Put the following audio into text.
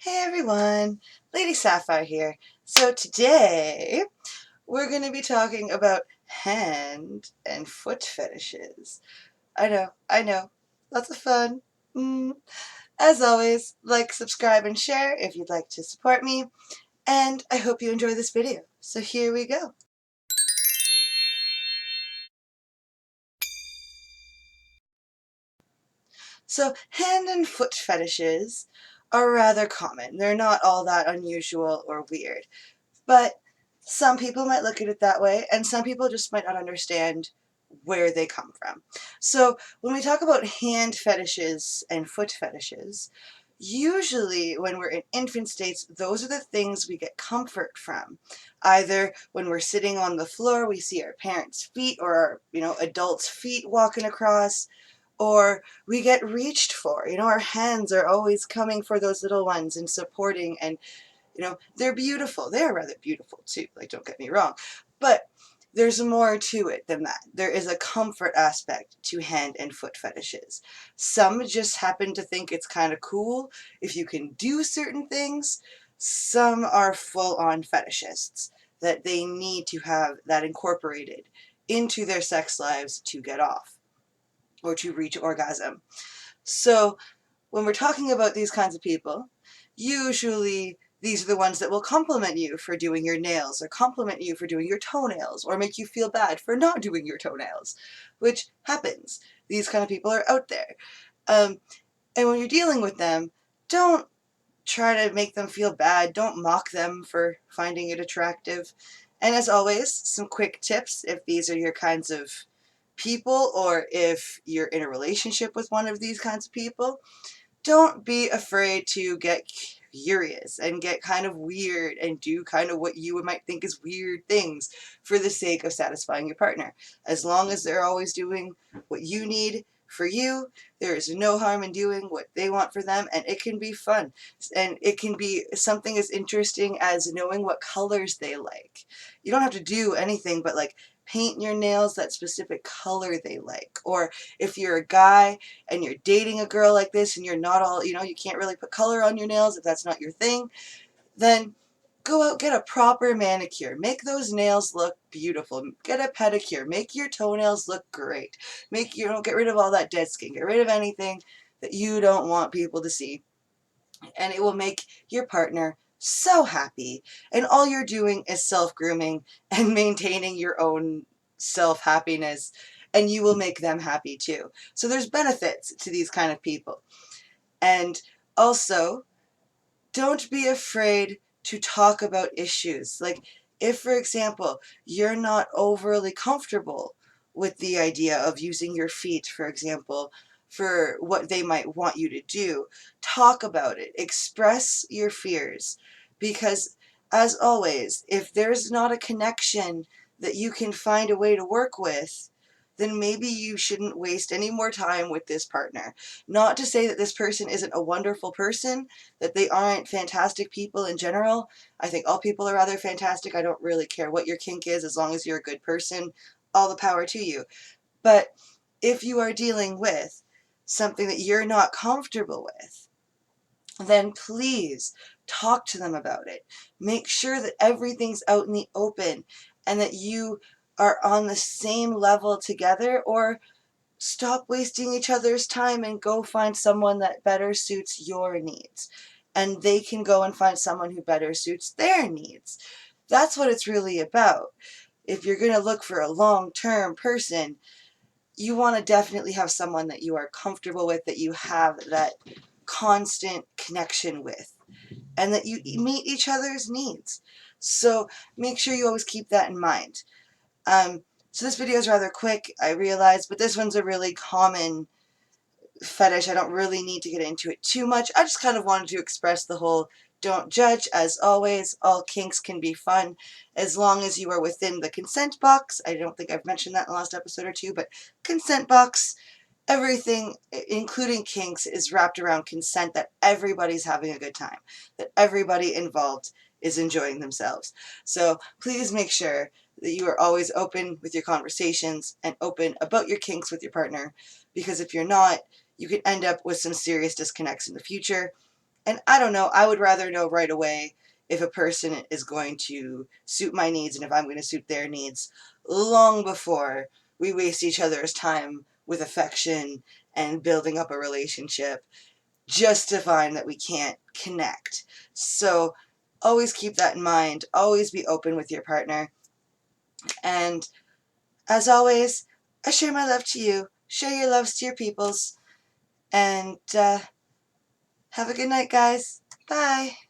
Hey everyone, Lady Sapphire here. So today we're going to be talking about hand and foot fetishes. I know, lots of fun. As always, like, subscribe, and share if you'd like to support me, and I hope you enjoy this video. So here we go. So hand and foot fetishes are rather common. They're not all that unusual or weird. But some people might look at it that way, and some people just might not understand where they come from. So when we talk about hand fetishes and foot fetishes, usually when we're in infant states, those are the things we get comfort from. Either when we're sitting on the floor, we see our parents' feet or our, adults' feet walking across, or we get reached for. Our hands are always coming for those little ones and supporting, and they're beautiful. They're rather beautiful too, like, don't get me wrong. But there's more to it than that. There is a comfort aspect to hand and foot fetishes. Some just happen to think it's kind of cool if you can do certain things. Some are full-on fetishists, that they need to have that incorporated into their sex lives to get off or to reach orgasm. So when we're talking about these kinds of people, usually these are the ones that will compliment you for doing your nails, or compliment you for doing your toenails, or make you feel bad for not doing your toenails, which happens. These kind of people are out there. And when you're dealing with them, don't try to make them feel bad. Don't mock them for finding it attractive. And as always, some quick tips if these are your kinds of people, or if you're in a relationship with one of these kinds of people. Don't be afraid to get curious and get kind of weird and do kind of what you might think is weird things for the sake of satisfying your partner. As long as they're always doing what you need for you, there is no harm in doing what they want for them, and it can be fun. And it can be something as interesting as knowing what colors they like. You don't have to do anything but, like, paint your nails that specific color they like. Or if you're a guy and you're dating a girl like this and you're not all, you can't really put color on your nails if that's not your thing, then go out, get a proper manicure. Make those nails look beautiful. Get a pedicure. Make your toenails look great. Get rid of all that dead skin. Get rid of anything that you don't want people to see. And it will make your partner so happy. And all you're doing is self-grooming and maintaining your own self-happiness, and you will make them happy too. So there's benefits to these kind of people. And also, don't be afraid to talk about issues. Like, if, for example, you're not overly comfortable with the idea of using your feet, for example, for what they might want you to do, talk about it. Express your fears. Because, as always, if there's not a connection that you can find a way to work with, then maybe you shouldn't waste any more time with this partner. Not to say that this person isn't a wonderful person, that they aren't fantastic people in general. I think all people are rather fantastic. I don't really care what your kink is, as long as you're a good person. All the power to you. But if you are dealing with something that you're not comfortable with, then please talk to them about it. Make sure that everything's out in the open and that you are on the same level together, or stop wasting each other's time and go find someone that better suits your needs. And they can go and find someone who better suits their needs. That's what it's really about. If you're going to look for a long-term person, you want to definitely have someone that you are comfortable with, that you have that constant connection with, and that you meet each other's needs. So make sure you always keep that in mind. So this video is rather quick, I realize, but this one's a really common fetish. I don't really need to get into it too much. I just kind of wanted to express the whole don't judge. As always, all kinks can be fun as long as you are within the consent box. I don't think I've mentioned that in the last episode or two, but consent box, everything, including kinks, is wrapped around consent, that everybody's having a good time, that everybody involved is enjoying themselves. So please make sure that you are always open with your conversations and open about your kinks with your partner, because if you're not, you could end up with some serious disconnects in the future, And I don't know, I would rather know right away if a person is going to suit my needs and if I'm going to suit their needs long before we waste each other's time with affection and building up a relationship just to find that we can't connect. So always keep that in mind. Always be open with your partner. And as always, I share my love to you. Share your loves to your peoples. And have a good night, guys. Bye.